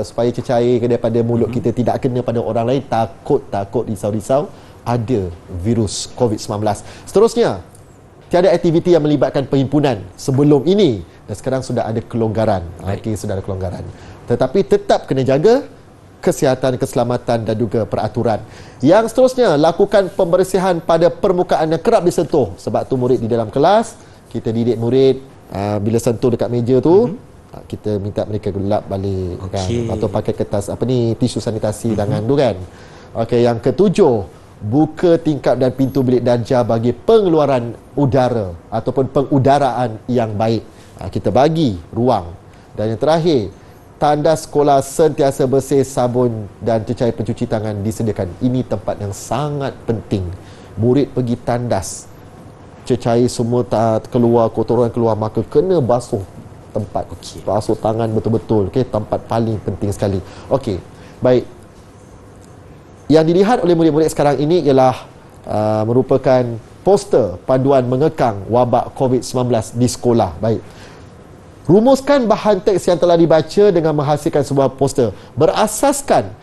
Supaya cecair daripada mulut kita tidak kena pada orang lain. Takut risau-risau ada virus COVID-19. Seterusnya, tiada aktiviti yang melibatkan perhimpunan sebelum ini, dan sekarang sudah ada kelonggaran. Sudah ada kelonggaran. Tetapi tetap kena jaga kesihatan, keselamatan dan juga peraturan. Yang seterusnya, lakukan pembersihan pada permukaan yang kerap disentuh. Sebab tu murid di dalam kelas, kita didik murid bila sentuh dekat meja tu, kita minta mereka gelap balik kan, atau pakai kertas tisu sanitasi tangan tu kan. Okey, yang ketujuh, buka tingkap dan pintu bilik darjah bagi pengeluaran udara ataupun pengudaraan yang baik. Kita bagi ruang. Dan yang terakhir, tandas sekolah sentiasa bersih, sabun dan cecair pencuci tangan disediakan. Ini tempat yang sangat penting. Murid pergi tandas, cecair semua keluar, kotoran keluar, maka kena basuh tempat. Basuh tangan betul-betul. Tempat paling penting sekali. Okey, baik. Yang dilihat oleh murid-murid sekarang ini ialah merupakan poster panduan mengekang wabak COVID-19 di sekolah. Baik. Rumuskan bahan teks yang telah dibaca dengan menghasilkan sebuah poster. Berasaskan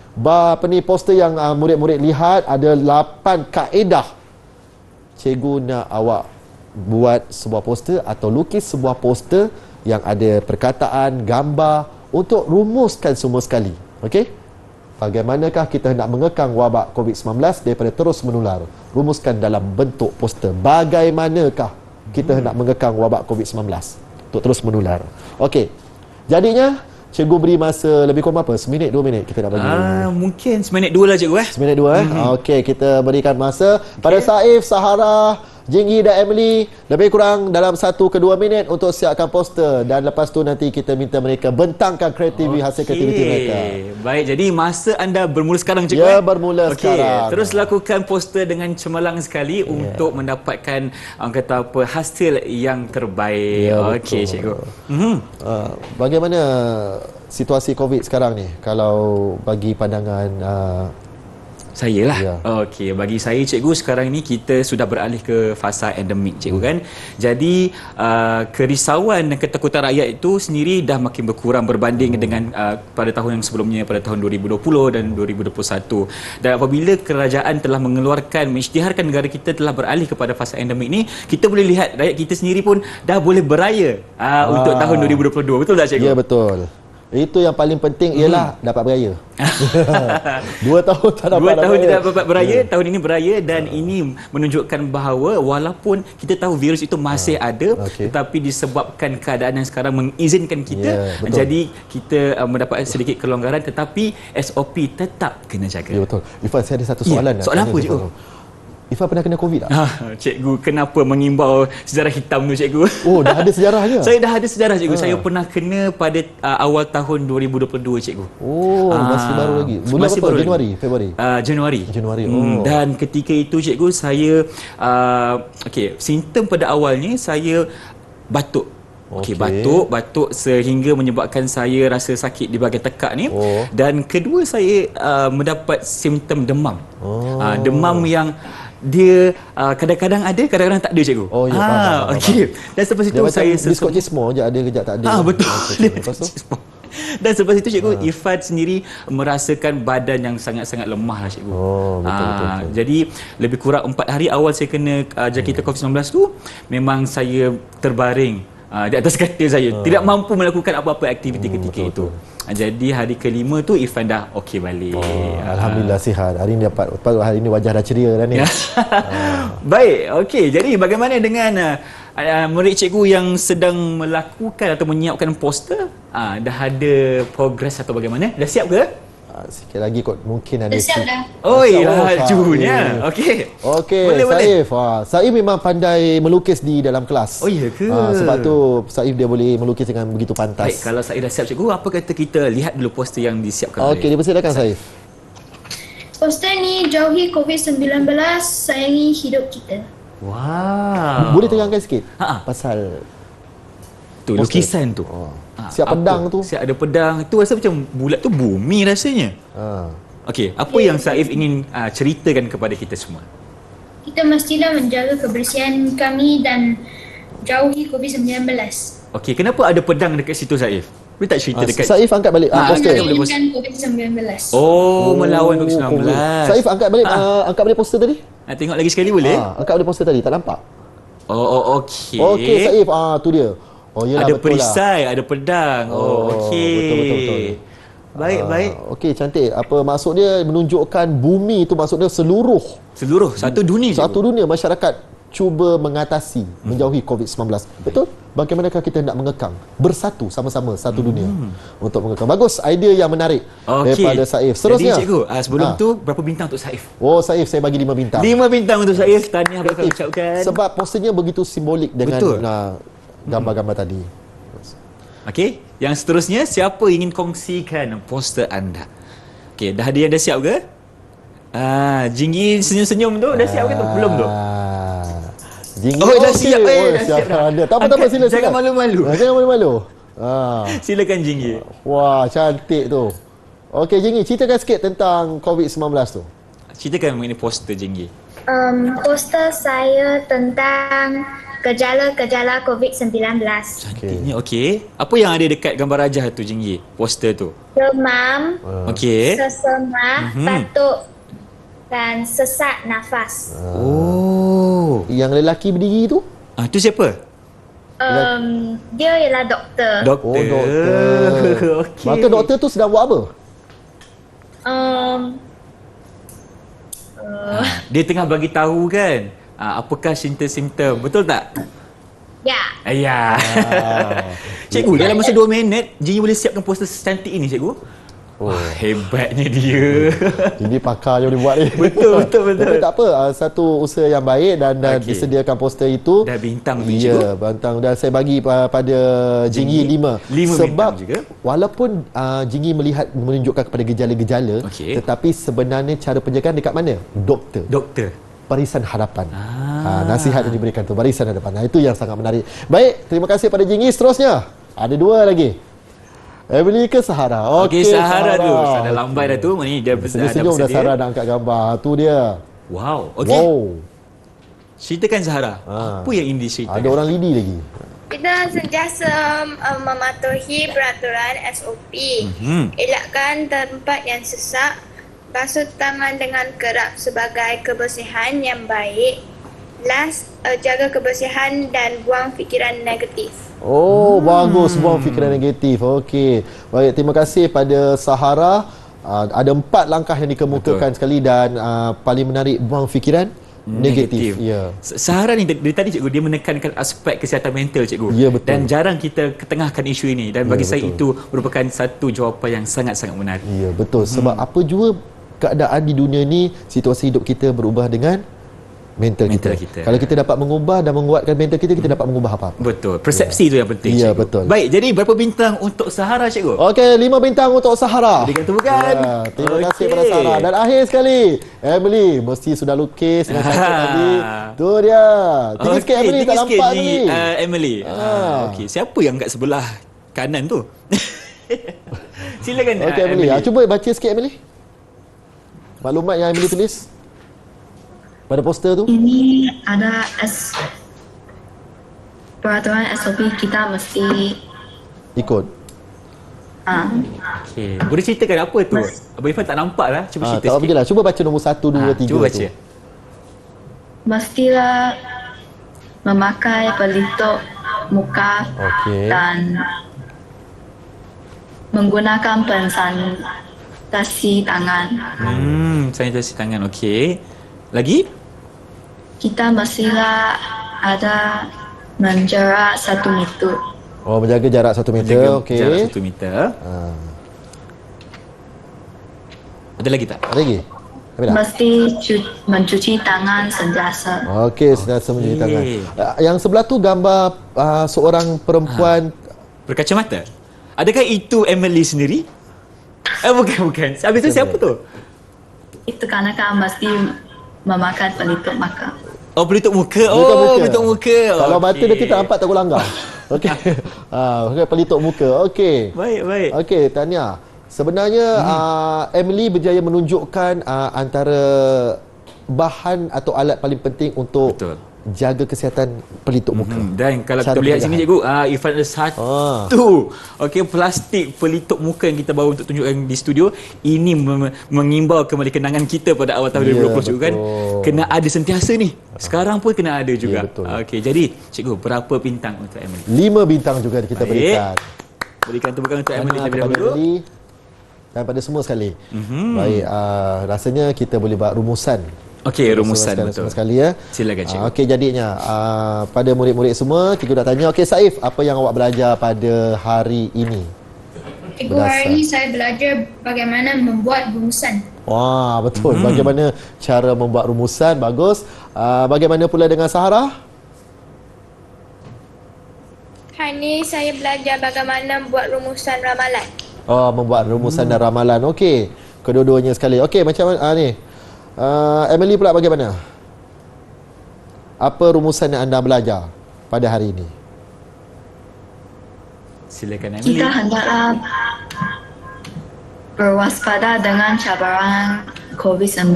poster yang murid-murid lihat ada 8 kaedah. Cikgu nak awak buat sebuah poster atau lukis sebuah poster yang ada perkataan, gambar untuk rumuskan semua sekali. Okey? Bagaimanakah kita nak mengekang wabak COVID-19 daripada terus menular? Rumuskan dalam bentuk poster. Bagaimanakah kita nak mengekang wabak COVID-19 untuk terus menular? Okey. Jadinya cikgu beri masa lebih kurang berapa? Seminit, 2 minit kita nak bagi. Mungkin seminit 2 lah cikgu. Seminit 2 Okey, kita berikan masa pada Saif, Sahara, Jingyi dan Emily lebih kurang dalam 1 ke 2 minit untuk siapkan poster dan lepas tu nanti kita minta mereka bentangkan hasil kreativiti mereka. Baik, jadi masa anda bermula sekarang cikgu. Ya, bermula sekarang. Terus lakukan poster dengan cemerlang sekali untuk mendapatkan kata apa hasil yang terbaik. Ya, Okey cikgu. Bagaimana situasi COVID sekarang ni kalau bagi pandangan Saya lah. Ya. Okey, bagi saya cikgu sekarang ini kita sudah beralih ke fasa endemik cikgu kan. Jadi kerisauan dan ketakutan rakyat itu sendiri dah makin berkurang berbanding dengan pada tahun yang sebelumnya pada tahun 2020 dan 2021. Dan apabila kerajaan telah mengisytiharkan negara kita telah beralih kepada fasa endemik ni, kita boleh lihat rakyat kita sendiri pun dah boleh beraya untuk tahun 2022. Betul tak cikgu? Ya, betul. Itu yang paling penting ialah dapat beraya. 2 tahun tak dapat 2 tahun tidak dapat beraya, tahun ini beraya dan ini menunjukkan bahawa walaupun kita tahu virus itu masih ada, tetapi disebabkan keadaan yang sekarang mengizinkan kita, jadi kita mendapat sedikit kelonggaran tetapi SOP tetap kena jaga. Ya, betul. Ifan, saya ada satu soalan. Soalan apa cikgu? Ifan pernah kena COVID tak? Cikgu, kenapa mengimbau sejarah hitam tu cikgu? Oh, dah ada sejarahnya? Saya dah ada sejarah cikgu. Saya pernah kena pada awal tahun 2022 cikgu. Oh, masih baru lagi. Bulan masih apa? baru Januari, Februari? Januari. Oh. Dan ketika itu cikgu saya simptom pada awalnya saya batuk. Okey, batuk sehingga menyebabkan saya rasa sakit di bahagian tekak ni. Dan kedua saya mendapat simptom demam. Demam yang dia kadang-kadang ada, kadang-kadang tak ada cikgu. Oh ya, faham. Okey. Dan selepas itu saya diskotismo je, ada kejap tak ada. Betul. Lepas tu? Dan selepas itu cikgu, Ifan sendiri merasakan badan yang sangat-sangat lemah lah cikgu. Betul. Jadi lebih kurang 4 hari awal saya kena jangkitan COVID-19 tu, memang saya terbaring di atas katil saya, tidak mampu melakukan apa-apa aktiviti ketika itu. Jadi hari kelima tu Ifan dah okey balik. Alhamdulillah sihat. Hari ni dapat, hari ni wajah dah ceria dah ni. Baik, okey. Jadi bagaimana dengan murid cikgu yang sedang melakukan atau menyiapkan poster? Dah ada progres atau bagaimana? Dah siap ke? Sikit lagi kot mungkin ada. Dah siap dah. Lajunya. Okey. Saif. Saif memang pandai melukis di dalam kelas. Oh ya ke? Sebab tu Saif dia boleh melukis dengan begitu pantas. Baik, kalau Saif dah siap cikgu, apa kata kita lihat dulu poster yang disiapkan. Okey, dipersilakan Saif. Poster ni jauhi COVID-19, sayangi hidup kita. Wow. Boleh terangkan sikit pasal tu lukisan tu. Siap pedang tu. Siap ada pedang. Tu rasa macam bulat tu bumi rasanya. Okey, apa yang Saif ingin ceritakan kepada kita semua? Kita mestilah menjaga kebersihan kami dan jauhi COVID-19. Okey, kenapa ada pedang dekat situ Saif? Boleh tak cerita dekat Saif angkat balik poster. Menginginkan COVID-19. Melawan COVID-19. Saif angkat balik poster tadi. Nak tengok lagi sekali boleh? Angkat balik poster tadi, tak nampak. Okey. Okey Saif, tu dia. Yalah, ada perisai, ada pedang. Okey. Betul. Baik. Okey, cantik. Apa maksud dia menunjukkan bumi itu maksudnya seluruh satu dunia. Satu dunia masyarakat cuba mengatasi, menjauhi COVID-19. Betul? Bagaimanakah kita nak mengekang bersatu sama-sama satu dunia untuk mengekang. Bagus, idea yang menarik daripada Saif. Seterusnya. Jadi cikgu, sebelum tu berapa bintang untuk Saif? Saif saya bagi 5 bintang. 5 bintang untuk Saif. Tahniah bakal ucapkan. Sebab posternya begitu simbolik dengan gambar-gambar tadi. Okey, yang seterusnya siapa ingin kongsikan poster anda? Okey, dah ada yang dah siap ke? Jingyi senyum-senyum tu dah siap ke tu? Belum tu? Jingyi dah siap. Dah siap dah. Tak apa, sila. Jangan malu-malu. Jangan malu-malu. Silakan Jingyi. Wah, cantik tu. Okey Jingyi, ceritakan sikit tentang COVID-19 tu. Ceritakan mengenai poster Jingyi. Poster saya tentang gejala-gejala COVID-19. Cantiknya. Okey. Apa yang ada dekat gambar rajah tu Jingyi? Poster tu. Demam, Okey. sesemah, batuk dan sesak nafas. Yang lelaki berdiri tu? Tu siapa? Dia ialah doktor. Doktor. Okey. Maka doktor tu sedang buat apa? Dia tengah bagi tahu kan apakah simptom-simptom. Betul tak? Ya. Cikgu, dalam masa 2 minit Jingyi boleh siapkan poster secantik ini cikgu? Wah, hebatnya dia. Ini pakar je boleh buat ni. Betul. Tapi tak apa, satu usaha yang baik dan disediakan poster itu. Dah bintang tu, Ya, bintang. Dan saya bagi pada Jingyi 5. Sebab juga. Walaupun Jingyi menunjukkan kepada gejala-gejala, tetapi sebenarnya cara penjagaan dekat mana? Doktor. Barisan hadapan. Nasihat yang diberikan tu, barisan hadapan. Itu yang sangat menarik. Baik, terima kasih pada Jingyi. Seterusnya, ada 2 lagi. Emily ke Sahara? Okey, Sahara tu. Sudah lambai dah tu. Ni dia senyum dah Sahara nak angkat gambar. Tu dia. Wow. Okey. Wow. Ceritakan Sahara. Apa yang ingin diceritakan? Ada orang lidi lagi. Kita sentiasa mematuhi peraturan SOP. Elakkan tempat yang sesak, basuh tangan dengan kerap sebagai kebersihan yang baik. Last, jaga kebersihan dan buang fikiran negatif. Oh, bagus, buang fikiran negatif. Okey. Baik, terima kasih pada Sahara. Ada 4 langkah yang dikemukakan sekali dan paling menarik, buang fikiran negatif. Ya. Sahara ni dari tadi cikgu dia menekankan aspek kesihatan mental cikgu. Ya, betul. Dan jarang kita ketengahkan isu ini dan bagi saya itu merupakan satu jawapan yang sangat-sangat menarik. Ya, betul. Sebab apa jua keadaan di dunia ni, situasi hidup kita berubah dengan mental kita. Kalau kita dapat mengubah dan menguatkan mental kita, kita dapat mengubah apa-apa. Betul. Persepsi tu yang penting. Ya, cikgu. betul. Baik, jadi berapa bintang untuk Sahara cikgu? Okey, 5 bintang untuk Sahara. Berikan tepukan. Ya, terima kasih pada Sahara. Dan akhir sekali, Emily mesti sudah lukis dengan cantik tadi. Tu dia. Tinggi sikit Emily, tak nampak ni. Emily. Okey, siapa yang kat sebelah kanan tu? Silakan. Okey Emily, cuba baca sikit Emily. Maklumat yang Emily tulis pada poster tu. Ini ada peraturan SOP kita mesti ikut. Okey. Boleh ceritakan apa tu? Abang Irfan tak nampak lah. Cuba cerita tak sikit. lah. Cuba baca nombor 1, 2, 3 cuba baca. tu. Mestilah memakai pelitup muka dan menggunakan sanitasi tangan. Sanitasi tangan. Okey. Lagi? Kita mestilah ada menjarak 1 meter. Oh, menjaga jarak 1 meter. Okey. Jarak 1 meter. Ada lagi tak? Ada lagi? Mesti mencuci tangan sentiasa. Okey, sentiasa mencuci tangan. Yang sebelah tu gambar seorang perempuan berkacamata. Adakah itu Emily sendiri? Bukan. Habis tu siapa tu? Itu kanak-kanak mesti memakan pelitup muka. Oh, pelitup muka. Pelitup muka. Kalau mata dia kita nampak takut langgar. Okey. Pelitup muka. Okey. Baik. Okey, Tania. Sebenarnya Emily berjaya menunjukkan antara bahan atau alat paling penting untuk jaga kesihatan pelitup muka. Dan kalau kita lihat sini cikgu, Irfan ada satu plastik pelitup muka yang kita bawa untuk tunjukkan di studio. Ini mengimbau kembali kenangan kita pada awal tahun 2020 cikgu kan. Kena ada sentiasa ni. Sekarang pun kena ada juga. Okey, jadi cikgu berapa bintang untuk Emily? 5 bintang juga kita berikan. Berikan tepukan untuk Emily terlebih dahulu. Dan pada semua sekali. Baik, rasanya kita boleh buat rumusan. Okey, rumusan betul. Semua sekali ya. Silakan cikgu. Okey, jadinya pada murid-murid semua cikgu nak tanya. Okey Saif, apa yang awak belajar pada hari ini? Cikgu, hari ini saya belajar bagaimana membuat rumusan. Wah, betul. Bagaimana cara membuat rumusan, bagus. Bagaimana pula dengan Sahara? Hari ini saya belajar bagaimana membuat rumusan ramalan. Oh, membuat rumusan dan ramalan. Okey, kedua-duanya sekali. Okey, macam mana ni? Emily pula bagaimana? Apa rumusan yang anda belajar pada hari ini? Silakan Emily. Kita hendaklah berwaspada dengan cabaran COVID-19.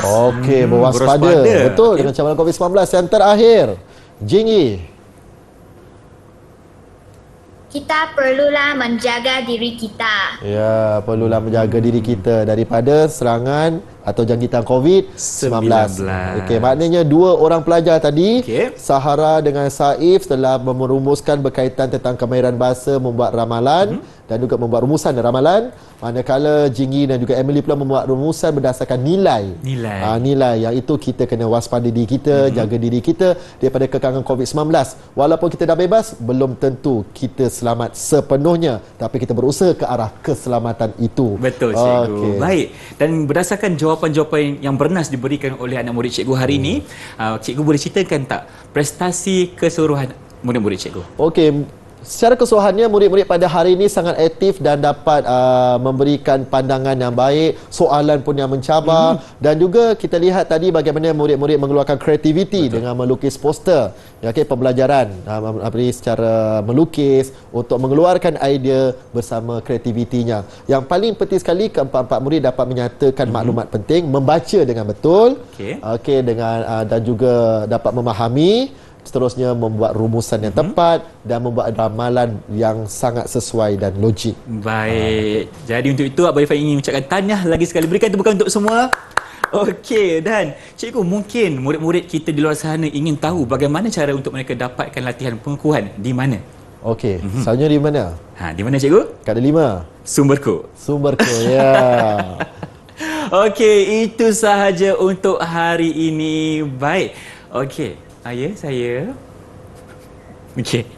Okey, berwaspada. Betul, dengan cabaran COVID-19. Yang terakhir, Jingyi. Kita perlulah menjaga diri kita. Ya, perlulah menjaga diri kita daripada serangan atau jangkitan COVID-19. 19. Okey, maknanya dua orang pelajar tadi, Okey. Sahara dengan Saif, telah merumuskan berkaitan tentang kemahiran bahasa, membuat ramalan dan juga membuat rumusan ramalan. Manakala Jinggi dan juga Emily pula membuat rumusan berdasarkan nilai. Nilai yang itu kita kena waspada diri kita, jaga diri kita daripada kekangan COVID-19. Walaupun kita dah bebas, belum tentu kita selamat sepenuhnya, tapi kita berusaha ke arah keselamatan itu. Betul, cikgu. Baik. Dan berdasarkan jawapan-jawapan yang bernas diberikan oleh anak murid cikgu hari ini, cikgu boleh ceritakan tak prestasi keseluruhan murid-murid cikgu? Okey, secara keseluruhannya murid-murid pada hari ini sangat aktif dan dapat memberikan pandangan yang baik, soalan pun yang mencabar, dan juga kita lihat tadi bagaimana murid-murid mengeluarkan kreativiti dengan melukis poster. Ya, okay, pembelajaran secara melukis untuk mengeluarkan idea bersama kreativitinya. Yang paling penting sekali, keempat-empat murid dapat menyatakan maklumat penting, membaca dengan betul, dengan dan juga dapat memahami, seterusnya membuat rumusan yang tepat dan membuat ramalan yang sangat sesuai dan logik. Baik. Jadi untuk itu Abang Irfan ingin mengucapkan tahniah lagi sekali. Berikan tepukan untuk semua. Okey, dan cikgu, mungkin murid-murid kita di luar sana ingin tahu bagaimana cara untuk mereka dapatkan latihan pengukuhan di mana? Okey, selalunya di mana? Di mana cikgu? Kada 5. Sumberku. Ya. Okey, itu sahaja untuk hari ini. Baik. Okey. Ya, saya. Okey.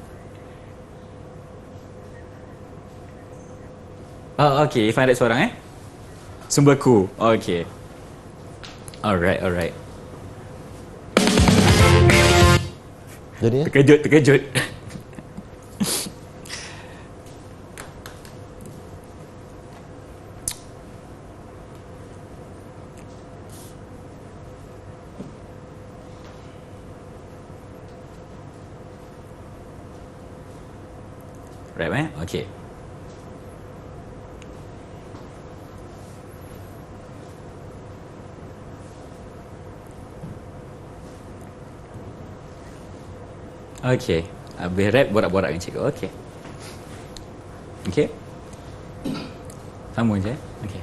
Okey, Irfan ada seorang Sumberku. Okey. Alright. Jadi Terkejut. Right, okey. Okey. Habis rap, borak-borak dengan cikgu. Okey. Sambung je. Okey.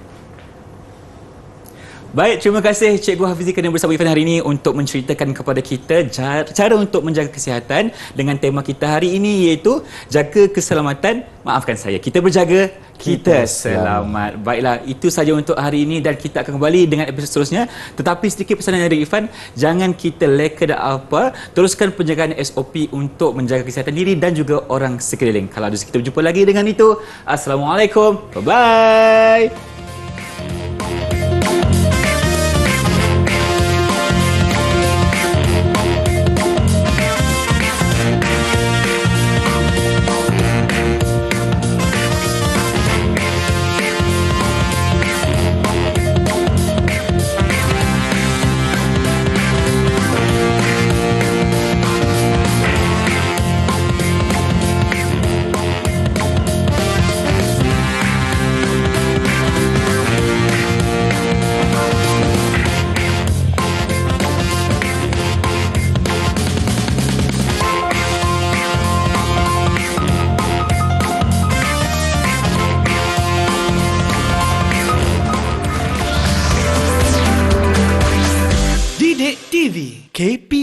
Baik, terima kasih Cikgu Hafizi kerana bersama Irfan hari ini untuk menceritakan kepada kita cara untuk menjaga kesihatan dengan tema kita hari ini, iaitu jaga keselamatan. Maafkan saya, kita berjaga, kita selamat. Baiklah, itu saja untuk hari ini dan kita akan kembali dengan episod seterusnya. Tetapi sedikit pesanan dari Irfan, jangan kita leka dan apa, teruskan penjagaan SOP untuk menjaga kesihatan diri dan juga orang sekeliling. Kalau ada kita berjumpa lagi dengan itu. Assalamualaikum. Bye-bye. Didik TV KPM